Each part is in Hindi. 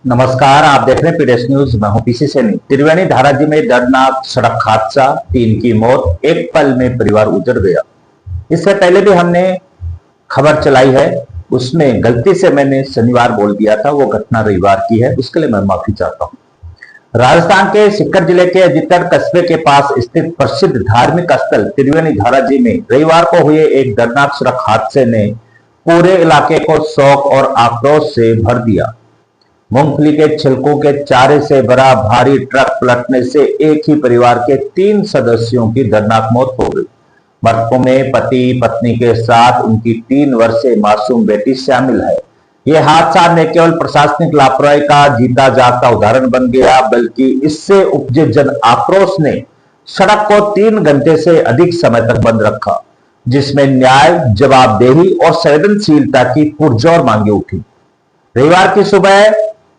नमस्कार, आप देख रहे हैं पीडीएस न्यूज। मैं हूं पीसी सैनी। त्रिवेणी धाराजी में दर्दनाक सड़क हादसा, 3 की मौत, एक पल में परिवार उजड़ गया। इससे पहले भी हमने खबर चलाई है, उसमें गलती से मैंने शनिवार बोल दिया था, वो घटना रविवार की है, उसके लिए मैं माफी चाहता हूं। राजस्थान के सीकर जिले के अजितगढ़ कस्बे के पास स्थित प्रसिद्ध धार्मिक स्थल त्रिवेणी धाराजी में रविवार को हुए एक दर्दनाक सड़क हादसे ने पूरे इलाके को शोक और आक्रोश से भर दिया। मूंगफली के छिलकों के चारे से भरा भारी ट्रक पलटने से एक ही परिवार के 3 सदस्यों की दर्दनाक मौत हो गई। मृतकों में पति पत्नी के साथ उनकी 3 वर्षीय मासूम बेटी शामिल है। यह हादसा न केवल प्रशासनिक लापरवाही का जीता जागता उदाहरण बन गया, बल्कि इससे उपजे जन आक्रोश ने सड़क को 3 घंटे से अधिक समय तक बंद रखा, जिसमें न्याय, जवाबदेही और संवेदनशीलता की पुरजोर मांगे उठी। रविवार की सुबह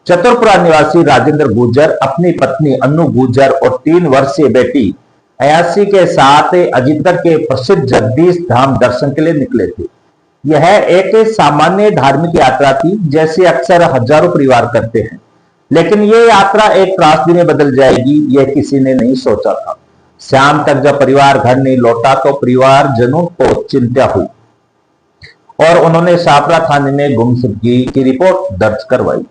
चतुरपुरा निवासी राजेंद्र गुर्जर अपनी पत्नी अनु गुर्जर और 3 वर्षीय बेटी अयासी के साथ अजितगढ़ के प्रसिद्ध जगदीश धाम दर्शन के लिए निकले थे। यह एक सामान्य धार्मिक यात्रा थी, जैसे अक्सर हजारों परिवार करते हैं, लेकिन यह यात्रा एक त्रासदी में बदल जाएगी, यह किसी ने नहीं सोचा था। शाम तक जब परिवार घर नहीं लौटा तो परिवारजनों को चिंता हुई और उन्होंने शापरा थाने में गुमशुदगी की रिपोर्ट दर्ज करवाई।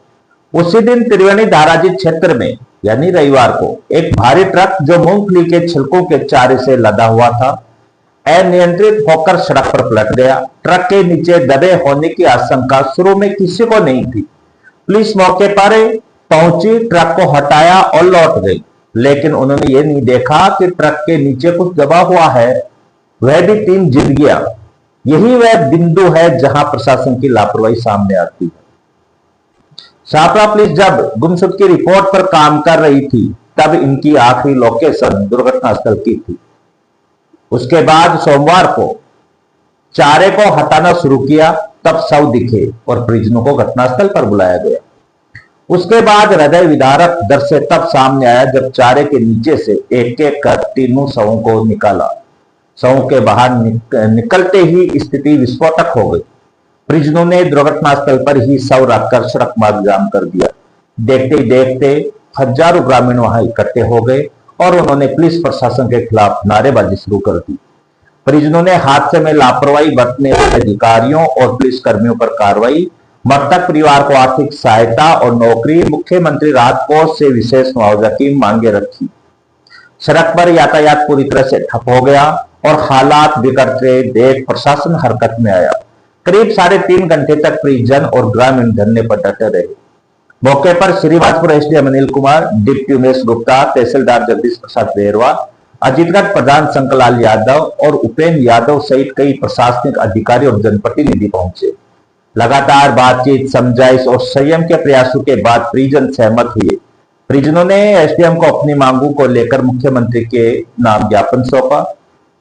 उसी दिन त्रिवेणी धाराजी क्षेत्र में यानी रविवार को एक भारी ट्रक जो मूंगफली के छिलकों के चारे से लदा हुआ था, अनियंत्रित होकर सड़क पर पलट गया। ट्रक के नीचे दबे होने की आशंका शुरू में किसी को नहीं थी। पुलिस मौके पर पहुंची, ट्रक को हटाया और लौट गई, लेकिन उन्होंने ये नहीं देखा कि ट्रक के नीचे कुछ दबा हुआ है, वह भी 3 जिंदगियां। यही वह बिंदु है जहां प्रशासन की लापरवाही सामने आती है। शापरा पुलिस जब गुमशुदगी की रिपोर्ट पर काम कर रही थी, तब इनकी आखिरी लोकेशन दुर्घटना स्थल की थी। उसके बाद सोमवार को चारे को हटाना शुरू किया, तब शव दिखे और परिजनों को घटनास्थल पर बुलाया गया। उसके बाद हृदय विदारक दृश्य तब सामने आया जब चारे के नीचे से एक एक कर 3 शवों को निकाला। शवों के बाहर निकलते ही स्थिति विस्फोटक हो गई। परिजनों ने दुर्घटना स्थल पर ही शव रखकर सड़क मार्ग जाम कर दिया। देखते ही देखते हजारों ग्रामीण वहां इकट्ठे हो गए और उन्होंने पुलिस प्रशासन के खिलाफ नारेबाजी शुरू कर दी। परिजनों ने हादसे में लापरवाही बरतने वाले अधिकारियों और पुलिस कर्मियों पर कार्रवाई, मृतक परिवार को आर्थिक सहायता और नौकरी, मुख्यमंत्री राहत कोष से विशेष मुआवजा की मांगे रखी। सड़क पर यातायात पूरी तरह से ठप हो गया और हालात बिगड़ते देख प्रशासन हरकत में आया। करीब 3.5 घंटे तक परिजन और ग्रामीण धरने पर डटे रहे। मौके पर श्रीवास्तव एसडीएम अनिल कुमार, डिप्टी उमेश गुप्ता, तहसीलदार जगदीश प्रसाद बेरवा, अजितगढ़ प्रधान शंकरलाल यादव और उपेंद्र यादव सहित कई प्रशासनिक अधिकारी और जनप्रतिनिधि पहुंचे। लगातार बातचीत, समझाइश और संयम के प्रयासों के बाद परिजन सहमत हुए। परिजनों ने एसडीएम को अपनी मांगों को लेकर मुख्यमंत्री के नाम ज्ञापन सौंपा।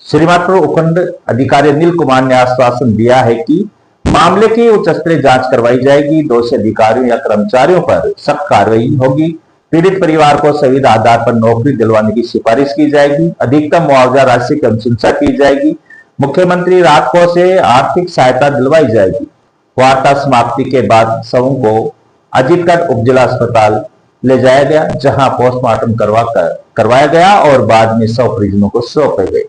श्रीमात्र उपखंड अधिकारी अनिल कुमार ने आश्वासन दिया है कि मामले की उच्च स्तरीय जांच करवाई जाएगी, दोषी अधिकारियों या कर्मचारियों पर सख्त कार्रवाई होगी। पीड़ित परिवार को संविदा आधार पर नौकरी दिलवाने की सिफारिश की जाएगी। अधिकतम मुआवजा राशि की अनुशंसा की जाएगी। मुख्यमंत्री राहत कोष से आर्थिक सहायता दिलवाई जाएगी। वार्ता समाप्ति के बाद शवों को अजितगढ़ उपजिला अस्पताल ले जाया गया, जहां पोस्टमार्टम करवाया गया और बाद में शव परिजनों को सौंपे गए।